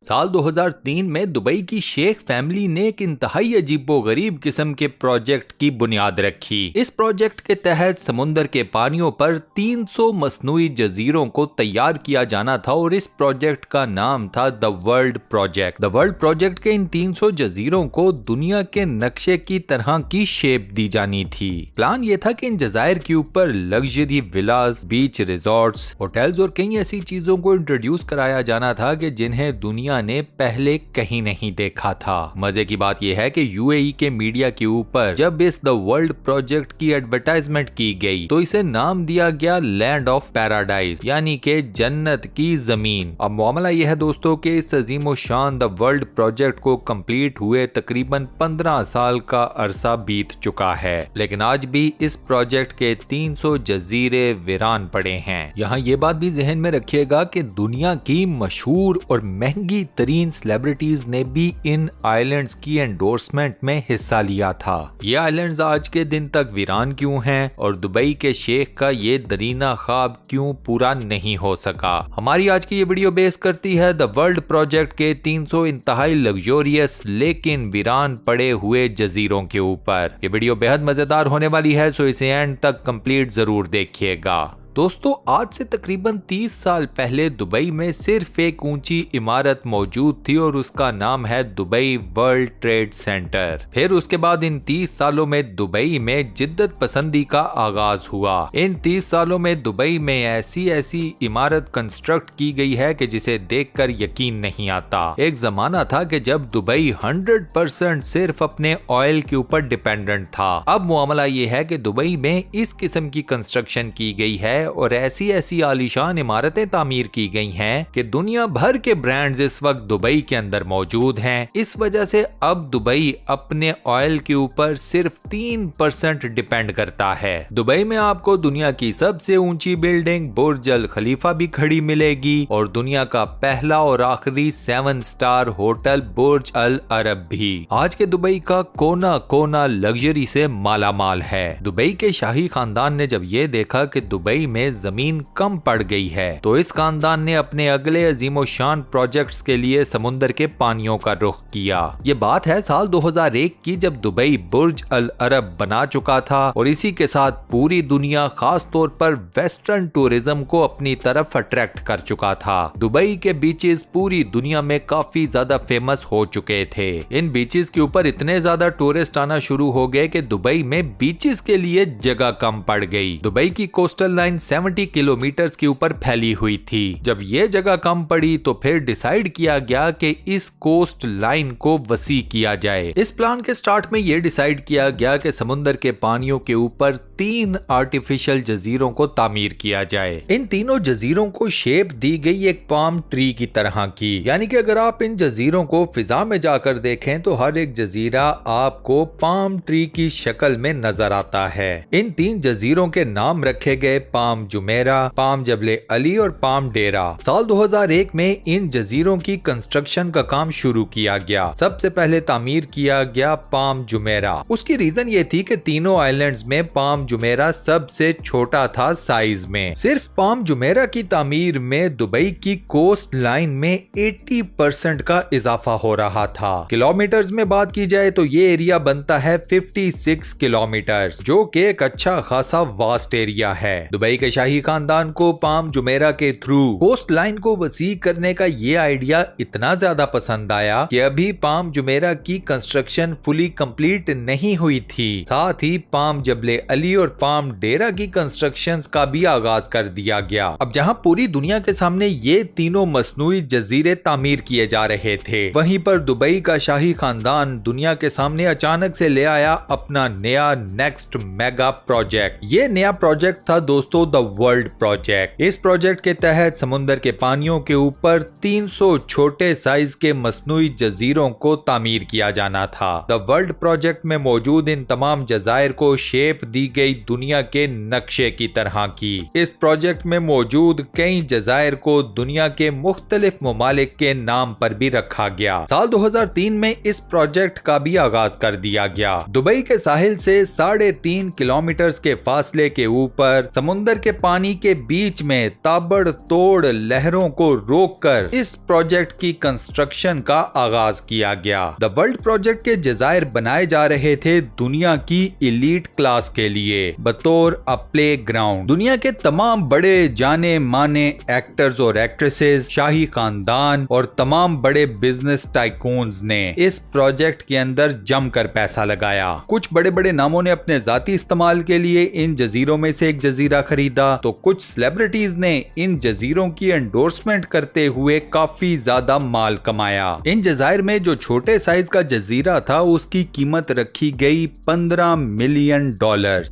साल 2003 में दुबई की शेख फैमिली ने एक इंतहाई अजीबोगरीब किस्म के प्रोजेक्ट की बुनियाद रखी। इस प्रोजेक्ट के तहत समुंदर के पानियों पर 300 मसनूई जजीरों को तैयार किया जाना था और इस प्रोजेक्ट का नाम था the world project. The world project के इन 300 जजीरों को दुनिया के नक्शे की तरह की शेप दी जानी थी। प्लान ये था कि इन जजायर के ऊपर लग्जरी विलास, बीच रिजॉर्ट्स, होटल्स और कई ऐसी चीजों को इंट्रोड्यूस कराया जाना था कि जिन्हें दुनिया ने पहले कहीं नहीं देखा था। मजे की बात यह है कि यूएई के मीडिया के ऊपर जब इस द वर्ल्ड प्रोजेक्ट की एडवर्टाइजमेंट की गई तो इसे नाम दिया गया लैंड ऑफ पैराडाइज, यानी कि जन्नत की जमीन। अब मामला यह है दोस्तों कि इस अजीमो शान द वर्ल्ड प्रोजेक्ट को कंप्लीट हुए तकरीबन 15 साल का अरसा बीत चुका है, लेकिन आज भी इस प्रोजेक्ट के 300 जजीरे वीरान पड़े हैं। यहाँ ये बात भी जहन में रखिएगा कि दुनिया की मशहूर और महंगी तरीन सेलिब्रिटीज ने भी इन आइलैंड्स की एंडोर्समेंट में हिस्सा लिया था। ये आइलैंड्स आज के दिन तक वीरान क्यों हैं और दुबई के शेख का ये दरीना ख्वाब क्यों पूरा नहीं हो सका? हमारी आज की ये वीडियो बेस करती है द वर्ल्ड प्रोजेक्ट के 300 इंतहाई लग्जोरियस लेकिन वीरान पड़े हुए जजीरों के ऊपर। ये वीडियो बेहद मजेदार होने वाली है, सो इसे एंड तक कंप्लीट जरूर देखिएगा। दोस्तों, आज से तकरीबन 30 साल पहले दुबई में सिर्फ एक ऊंची इमारत मौजूद थी और उसका नाम है दुबई वर्ल्ड ट्रेड सेंटर। फिर उसके बाद इन 30 सालों में दुबई में जिद्दत पसंदी का आगाज हुआ। इन 30 सालों में दुबई में ऐसी ऐसी इमारत कंस्ट्रक्ट की गई है कि जिसे देखकर यकीन नहीं आता। एक जमाना था कि जब दुबई 100% सिर्फ अपने ऑयल के ऊपर डिपेंडेंट था। अब मामला ये है कि दुबई में इस किस्म की कंस्ट्रक्शन की गई है और ऐसी ऐसी आलीशान इमारतें तामीर की गई हैं कि दुनिया भर के ब्रांड्स इस वक्त दुबई के अंदर मौजूद हैं। इस वजह से अब दुबई अपने ऑयल के ऊपर सिर्फ 3% डिपेंड करता है। दुबई में आपको दुनिया की सबसे ऊंची बिल्डिंग बुर्ज अल खलीफा भी खड़ी मिलेगी और दुनिया का पहला और आखिरी 7 स्टार होटल बुर्ज अल अरब भी। आज के दुबई का कोना कोना लग्जरी से मालामाल है। दुबई के शाही खानदान ने जब ये देखा कि दुबई में जमीन कम पड़ गई है तो इस खानदान ने अपने अगले अजीमो शान प्रोजेक्ट्स के लिए समुंदर के पानियों का रुख किया। ये बात है साल 2001 की, जब दुबई बुर्ज अल अरब बना चुका था और इसी के साथ पूरी दुनिया खास तौर पर वेस्टर्न टूरिज्म को अपनी तरफ अट्रैक्ट कर चुका था। दुबई के बीचेस पूरी दुनिया में काफी ज्यादा फेमस हो चुके थे। इन बीचेस के ऊपर इतने ज्यादा टूरिस्ट आना शुरू हो गए कि दुबई में बीचेस के लिए जगह कम पड़ गई। दुबई की कोस्टल लाइन 70 किलोमीटर के ऊपर फैली हुई थी। जब ये जगह कम पड़ी तो फिर डिसाइड किया गया कि इस कोस्ट लाइन को वसी किया जाए। इस प्लान के स्टार्ट में ये डिसाइड किया गया कि समुंदर के पानियों के ऊपर 3 आर्टिफिशियल जजीरों को तामीर किया जाए। इन तीनों जजीरों को शेप दी गई एक पाम ट्री की तरह की, यानी कि अगर आप इन जजीरों को फिजा में जाकर देखें तो हर एक जजीरा आपको पाम ट्री की शक्ल में नजर आता है। इन 3 जजीरों के नाम रखे गए पाम जुमेरा, पाम जबले अली और पाम डेरा। साल 2001 में इन जजीरों की कंस्ट्रक्शन का काम शुरू किया गया। सबसे पहले तामीर किया गया पाम जुमेरा। उसकी रीजन ये थी कि तीनों आइलैंड्स में पाम जुमेरा सबसे छोटा था साइज में। सिर्फ पाम जुमेरा की तामीर में दुबई की कोस्ट लाइन में 80% का इजाफा हो रहा था। किलोमीटर्स में बात की जाए तो ये एरिया बनता है 56 किलोमीटर, जो कि एक अच्छा खासा वास्ट एरिया है। दुबई के शाही खानदान को पाम जुमेरा के थ्रू कोस्ट लाइन को वसी करने का ये आइडिया इतना ज्यादा पसंद आया कि अभी पाम जुमेरा की कंस्ट्रक्शन फुली कंप्लीट नहीं हुई थी। साथ ही पाम जबले अली और पाम डेरा की कंस्ट्रक्शंस का भी आगाज कर दिया गया। अब जहां पूरी दुनिया के सामने ये तीनों मसनूई जजीरे तामीर किए जा रहे थे, वहीं पर दुबई का शाही खानदान दुनिया के सामने अचानक से ले आया अपना नया नेक्स्ट मेगा प्रोजेक्ट। ये नया प्रोजेक्ट था दोस्तों द वर्ल्ड प्रोजेक्ट। इस प्रोजेक्ट के तहत समुंदर के पानियों के ऊपर 300 छोटे साइज के मसनूई जजीरों को तामीर किया जाना था। द वर्ल्ड प्रोजेक्ट में मौजूद इन तमाम जजायर को शेप दी गई दुनिया के नक्शे की तरह की। इस प्रोजेक्ट में मौजूद कई जजायर को दुनिया के मुख्तलिफ ममालिक के नाम पर भी रखा गया। साल 2003 में इस प्रोजेक्ट का भी आगाज कर दिया गया। दुबई के साहिल से 3.5 किलोमीटर के फासले के ऊपर समुंदर के पानी के बीच में ताबड़तोड़ लहरों को रोककर इस प्रोजेक्ट की कंस्ट्रक्शन का आगाज किया गया। द वर्ल्ड प्रोजेक्ट के जजायर बनाए जा रहे थे दुनिया की एलीट क्लास के लिए बतौर अ प्ले ग्राउंड। दुनिया के तमाम बड़े जाने माने एक्टर्स और एक्ट्रेसेस, शाही खानदान और तमाम बड़े बिजनेस टाइकून्स ने इस प्रोजेक्ट के अंदर जमकर पैसा लगाया। कुछ बड़े बड़े नामों ने अपने जाती इस्तेमाल के लिए इन जजीरों में से एक जजीरा खरीदा, तो कुछ सेलिब्रिटीज ने इन जजीरों की एंडोर्समेंट करते हुए काफी ज्यादा माल कमाया। इन जजायर में जो छोटे साइज का जजीरा था उसकी कीमत रखी गई $15 मिलियन।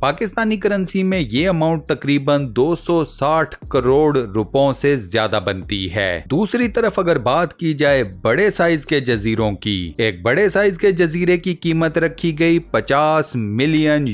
पाकिस्तानी करेंसी में ये अमाउंट तकरीबन 260 करोड़ रुपयों से ज्यादा बनती है। दूसरी तरफ अगर बात की जाए बड़े साइज के जजीरों की, एक बड़े साइज के जजीरे की कीमत रखी गई $50 मिलियन।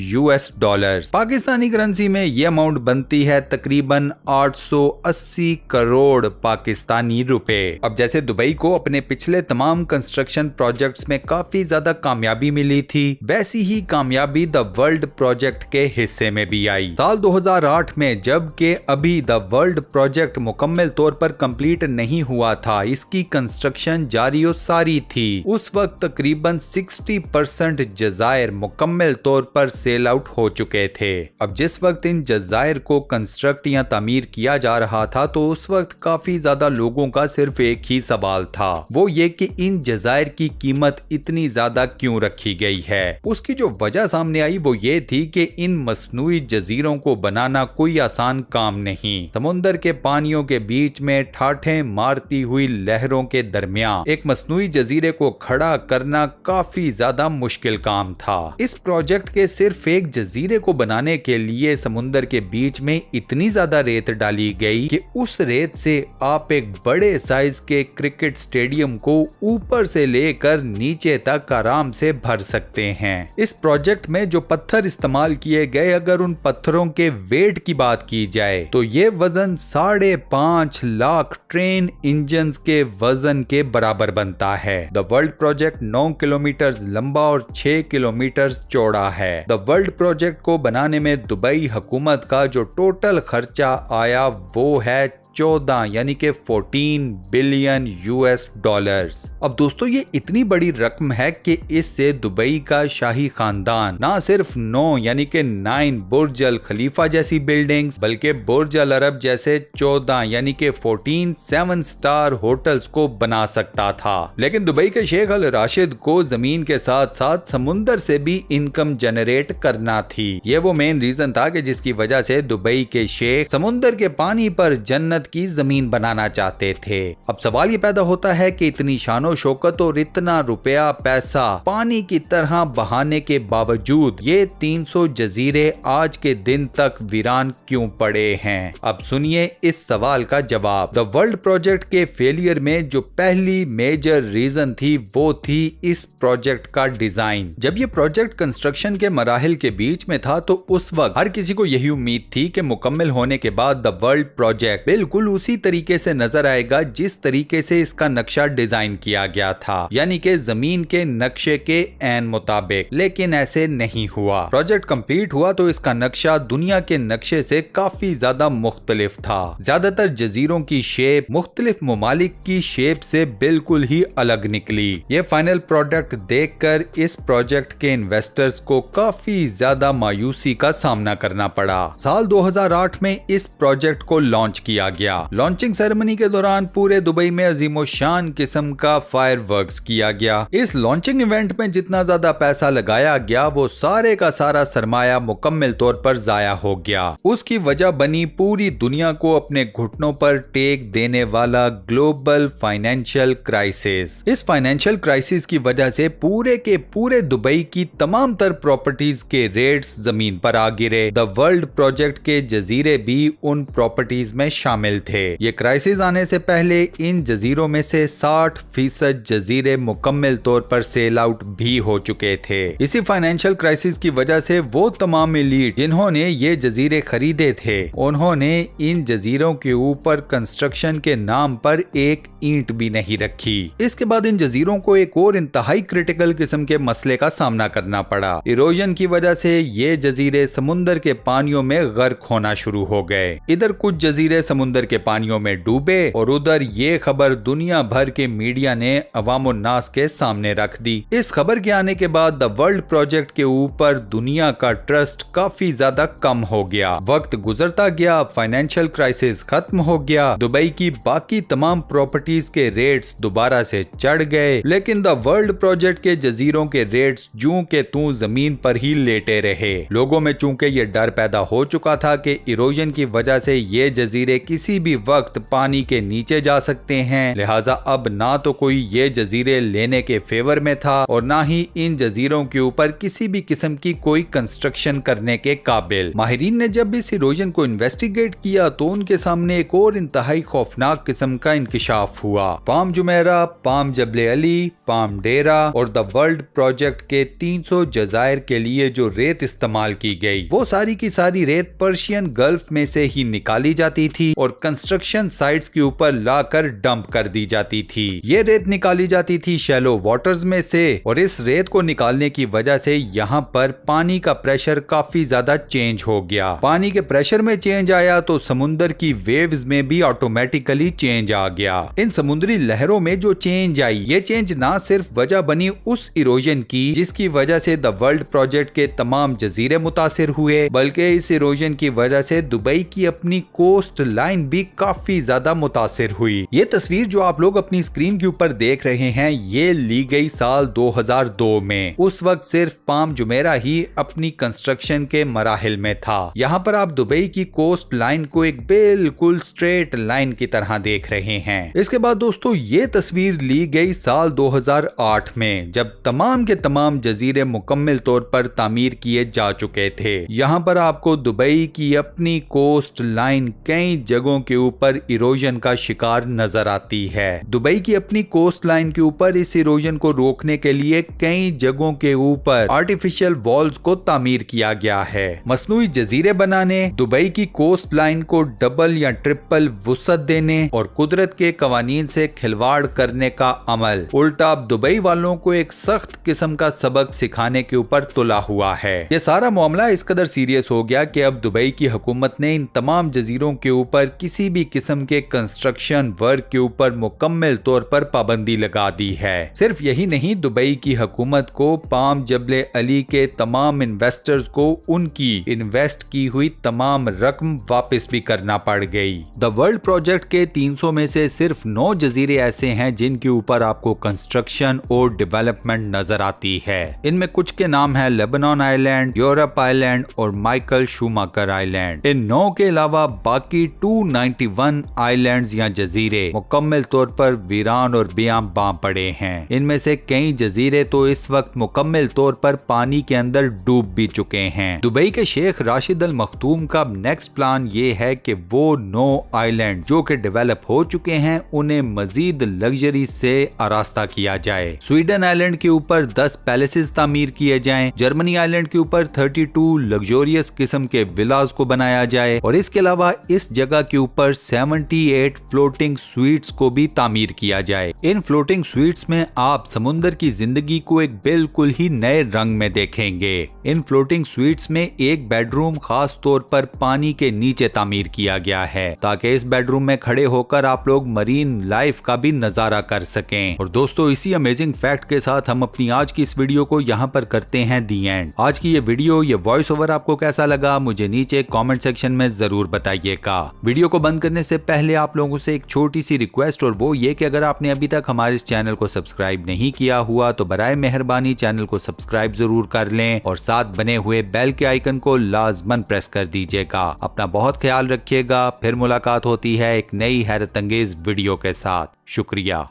पाकिस्तानी करेंसी में ये अमाउंट बनती है तकरीबन 880 करोड़ पाकिस्तानी रुपए। अब जैसे दुबई को अपने पिछले तमाम कंस्ट्रक्शन प्रोजेक्ट्स में काफी ज्यादा कामयाबी मिली थी, वैसी ही कामयाबी द वर्ल्ड प्रोजेक्ट के हिस्से में भी आई। साल 2008 में जब के अभी द वर्ल्ड प्रोजेक्ट मुकम्मल तौर पर कंप्लीट नहीं हुआ था, इसकी कंस्ट्रक्शन जारी और सारी थी, उस वक्त तकरीबन 60% जजायर मुकम्मल तौर पर सेल आउट हो चुके थे। अब जिस वक्त इन जजायर को कंस्ट्रक्ट या तामीर किया जा रहा था तो उस वक्त काफी ज्यादा लोगों का सिर्फ एक ही सवाल था, वो ये कि इन जजायर की कीमत इतनी ज्यादा क्यों रखी गई है। उसकी जो वजह सामने आई वो ये थी कि इन मसनूई जजीरों को बनाना कोई आसान काम नहीं। समुंदर के पानियों के बीच में ठाठे मारती हुई लहरों के दरमियान एक मसनूई जजीरे को खड़ा करना काफी ज्यादा मुश्किल काम था। इस प्रोजेक्ट के सिर्फ एक जजीरे को बनाने के लिए समुंदर के बीच में इतनी ज्यादा रेत डाली गई कि उस रेत से आप एक बड़े साइज के क्रिकेट स्टेडियम को ऊपर से लेकर नीचे तक आराम से भर सकते हैं। इस प्रोजेक्ट में जो पत्थर इस्तेमाल किए गए, अगर उन पत्थरों के वेट की बात की जाए तो ये वजन 5.5 लाख ट्रेन इंजन के वजन के बराबर बनता है। द वर्ल्ड प्रोजेक्ट 9 किलोमीटर लंबा और 6 किलोमीटर चौड़ा है। द वर्ल्ड प्रोजेक्ट को बनाने में दुबई हुकूमत का जो टोटल खर्चा आया वो है 14 यानी कि 14 बिलियन $। अब दोस्तों ये इतनी बड़ी रकम है कि इससे दुबई का शाही खानदान ना सिर्फ 9 यानी कि 9 बुर्ज अल खलीफा जैसी बिल्डिंग्स, बल्कि बुर्ज अल अरब जैसे 14 यानी कि 14 7 स्टार होटल्स को बना सकता था। लेकिन दुबई के शेख अल राशिद को जमीन के साथ साथ समुंदर से भी इनकम जनरेट करना थी। ये वो मेन रीजन था कि जिसकी वजह से दुबई के शेख समुंदर के पानी पर जन्नत की जमीन बनाना चाहते थे। अब सवाल ये पैदा होता है कि इतनी शानो शौकत और इतना रुपया पैसा पानी की तरह बहाने के बावजूद ये 300 जजीरे आज के दिन तक वीरान क्यों पड़े हैं। अब सुनिए इस सवाल का जवाब। द वर्ल्ड प्रोजेक्ट के फेलियर में जो पहली मेजर रीजन थी वो थी इस प्रोजेक्ट का डिजाइन। जब ये प्रोजेक्ट कंस्ट्रक्शन के मराहिल के बीच में था तो उस वक्त हर किसी को यही उम्मीद थी कि मुकम्मल होने के बाद द वर्ल्ड प्रोजेक्ट बिल्कुल उसी तरीके से नजर आएगा जिस तरीके से इसका नक्शा डिजाइन किया गया था, यानी कि जमीन के नक्शे के ऐन मुताबिक। लेकिन ऐसे नहीं हुआ। प्रोजेक्ट कंप्लीट हुआ तो इसका नक्शा दुनिया के नक्शे से काफी ज्यादा मुख्तलिफ था। ज्यादातर जजीरों की शेप मुख्तलिफ ममालिक की शेप से बिल्कुल ही अलग निकली। ये फाइनल प्रोडक्ट देखकर इस प्रोजेक्ट के इन्वेस्टर्स को काफी ज्यादा मायूसी का सामना करना पड़ा। साल 2008 में इस प्रोजेक्ट को लॉन्च किया गया। लॉन्चिंग सेरेमनी के दौरान पूरे दुबई में अजीमोशान किस्म का फायरवर्क्स किया गया। इस लॉन्चिंग इवेंट में जितना ज्यादा पैसा लगाया गया वो सारे का सारा सरमाया मुकम्मल तौर पर जाया हो गया। उसकी वजह बनी पूरी दुनिया को अपने घुटनों पर टेक देने वाला ग्लोबल फाइनेंशियल क्राइसिस। इस फाइनेंशियल क्राइसिस की वजह से पूरे के पूरे दुबई की तमाम तर प्रॉपर्टीज के रेट्स जमीन पर आ गिरे। द वर्ल्ड प्रोजेक्ट के जजीरे भी उन प्रॉपर्टीज में शामिल शामिल थे। ये क्राइसिस आने से पहले इन जजीरों में से 60% जजीरे मुकम्मल तौर पर सेल आउट भी हो चुके थे। इसी फाइनेंशियल क्राइसिस की वजह से वो तमाम एलीट जिन्होंने ये जजीरे खरीदे थे, उन्होंने इन जजीरों के ऊपर कंस्ट्रक्शन के नाम पर एक ईंट भी नहीं रखी। इसके बाद इन जजीरों को एक और इंतहाई क्रिटिकल किस्म के मसले का सामना करना पड़ा। इरोजन की वजह से ये जजीरे समुंदर के पानियों में गर्क होना शुरू हो गए। इधर कुछ जजीरे समुंदर के पानियों में डूबे और उधर ये खबर दुनिया भर के मीडिया ने अवाम नास के सामने रख दी। इस खबर के आने के बाद द वर्ल्ड प्रोजेक्ट के ऊपर दुनिया का ट्रस्ट काफी ज्यादा कम हो गया। वक्त गुजरता गया, फाइनेंशियल क्राइसिस खत्म हो गया, दुबई की बाकी तमाम प्रॉपर्टीज के रेट्स दोबारा से चढ़ गए, लेकिन द वर्ल्ड प्रोजेक्ट के जजीरों के रेट्स जूं के तूं जमीन पर ही लेटे रहे। लोगों में चूंकि ये डर पैदा हो चुका था कि इरोजन की वजह से ये जजीरे किसी भी वक्त पानी के नीचे जा सकते हैं, लिहाजा अब ना तो कोई ये जजीरे लेने के फेवर में था और ना ही इन जजीरों के ऊपर किसी भी किस्म की कोई कंस्ट्रक्शन करने के काबिल। माहिरीन ने जब इस इरोजन को इन्वेस्टिगेट किया तो उनके सामने एक और इंतहाई खौफनाक किस्म का इंकिशाफ हुआ। पाम जुमेरा, पाम जबले अली, पाम डेरा और द वर्ल्ड प्रोजेक्ट के 300 जजायर के लिए जो रेत इस्तेमाल की गई, वो सारी की सारी रेत पर्शियन गल्फ में से ही निकाली जाती थी और कंस्ट्रक्शन साइट्स के ऊपर लाकर डंप कर दी जाती थी। ये रेत निकाली जाती थी शैलो वाटर्स में से और इस रेत को निकालने की वजह से यहाँ पर पानी का प्रेशर काफी ज्यादा चेंज हो गया। पानी के प्रेशर में चेंज आया तो समुंदर की वेव्स में भी ऑटोमेटिकली चेंज आ गया। इन समुद्री लहरों में जो चेंज आई, ये चेंज ना सिर्फ वजह बनी उस इरोजन की जिसकी वजह से द वर्ल्ड प्रोजेक्ट के तमाम जजीरे मुतासिर हुए, बल्कि इस इरोजन की वजह से दुबई की अपनी कोस्ट लाइन भी काफी ज्यादा मुतासिर हुई। ये तस्वीर जो आप लोग अपनी स्क्रीन के ऊपर देख रहे हैं, ये ली गई साल 2002 में। उस वक्त सिर्फ पाम जुमेरा ही अपनी कंस्ट्रक्शन के मराहिल में था। यहाँ पर आप दुबई की कोस्ट लाइन को एक बिल्कुल स्ट्रेट लाइन की तरह देख रहे हैं। इसके बाद दोस्तों ये तस्वीर ली गई साल 2008 में, जब तमाम के तमाम जजीरे मुकम्मल तौर पर तामीर किए जा चुके थे। यहाँ पर आपको दुबई की अपनी कोस्ट लाइन कई जगहों के ऊपर इरोजन का शिकार नजर आती है। दुबई की अपनी कोस्ट लाइन के ऊपर इस इरोजन को रोकने के लिए कई जगहों के ऊपर आर्टिफिशियल वॉल्स को तामीर किया गया है। मसनूई जजीरे बनाने, दुबई की कोस्ट लाइन को डबल या ट्रिपल वुसअत देने और कुदरत के कवानीन से खिलवाड़ करने का अमल उल्टा अब दुबई वालों को एक सख्त किस्म का सबक सिखाने के ऊपर तुला हुआ है। ये सारा मामला इस कदर सीरियस हो गया कि अब दुबई की हुकूमत ने इन तमाम जजीरों के ऊपर किसी भी किस्म के कंस्ट्रक्शन वर्क के ऊपर मुकम्मल तौर पर पाबंदी लगा दी है। सिर्फ यही नहीं, दुबई की हुकूमत को पाम जबले अली के तमाम इन्वेस्टर्स को उनकी इन्वेस्ट की हुई तमाम रकम वापस भी करना पड़ गई। द वर्ल्ड प्रोजेक्ट के 300 में से सिर्फ 9 जजीरे ऐसे हैं जिनके ऊपर आपको कंस्ट्रक्शन और डेवलपमेंट नजर आती है। इनमें कुछ के नाम है लेबनान आइलैंड, यूरोप आइलैंड और माइकल शूमाकर आइलैंड। इन 9 के अलावा बाकी 291 आइलैंड्स या जजीरे मुकम्मल तौर पर वीरान और बेआबां पड़े हैं। इनमें से कई जजीरे तो इस वक्त मुकम्मल तौर पर पानी के अंदर डूब भी चुके हैं। दुबई के शेख राशिद अल मखदूम का नेक्स्ट प्लान ये है कि वो 9 आइलैंड जो कि डेवलप हो चुके हैं उन्हें मजीद लग्जरी से आरास्ता किया जाए। स्वीडन आइलैंड के ऊपर 10 पैलेसेस तामीर किए जाएं, जर्मनी आइलैंड के ऊपर 32 लग्जोरियस किस्म के विलास को बनाया जाए और इसके अलावा इस जगह के ऊपर 78 फ्लोटिंग स्वीट्स को भी तामीर किया जाए। इन फ्लोटिंग स्वीट्स में आप समुंदर की जिंदगी को एक बिल्कुल ही नए रंग में देखेंगे। इन फ्लोटिंग स्वीट्स में एक बेडरूम खास तौर पर पानी के नीचे तामीर किया गया है ताकि इस बेडरूम में खड़े होकर आप लोग मरीन लाइफ का भी नजारा कर सकें। और दोस्तों इसी अमेजिंग फैक्ट के साथ हम अपनी आज की इस वीडियो को यहाँ पर करते हैं दी एंड। आज की ये वीडियो, ये वॉइस ओवर आपको कैसा लगा मुझे नीचे कमेंट सेक्शन में जरूर बताइएगा। वीडियो को बंद करने से पहले आप लोगों से एक छोटी सी रिक्वेस्ट, और वो ये कि अगर आपने अभी तक हमारे इस चैनल को सब्सक्राइब नहीं किया हुआ तो बराए मेहरबानी चैनल को सब्सक्राइब जरूर कर लें और साथ बने हुए बेल के आइकन को लाजमन प्रेस कर दीजिएगा। अपना बहुत ख्याल रखिएगा। फिर मुलाकात होती है एक नई हैरत अंगेज वीडियो के साथ। शुक्रिया।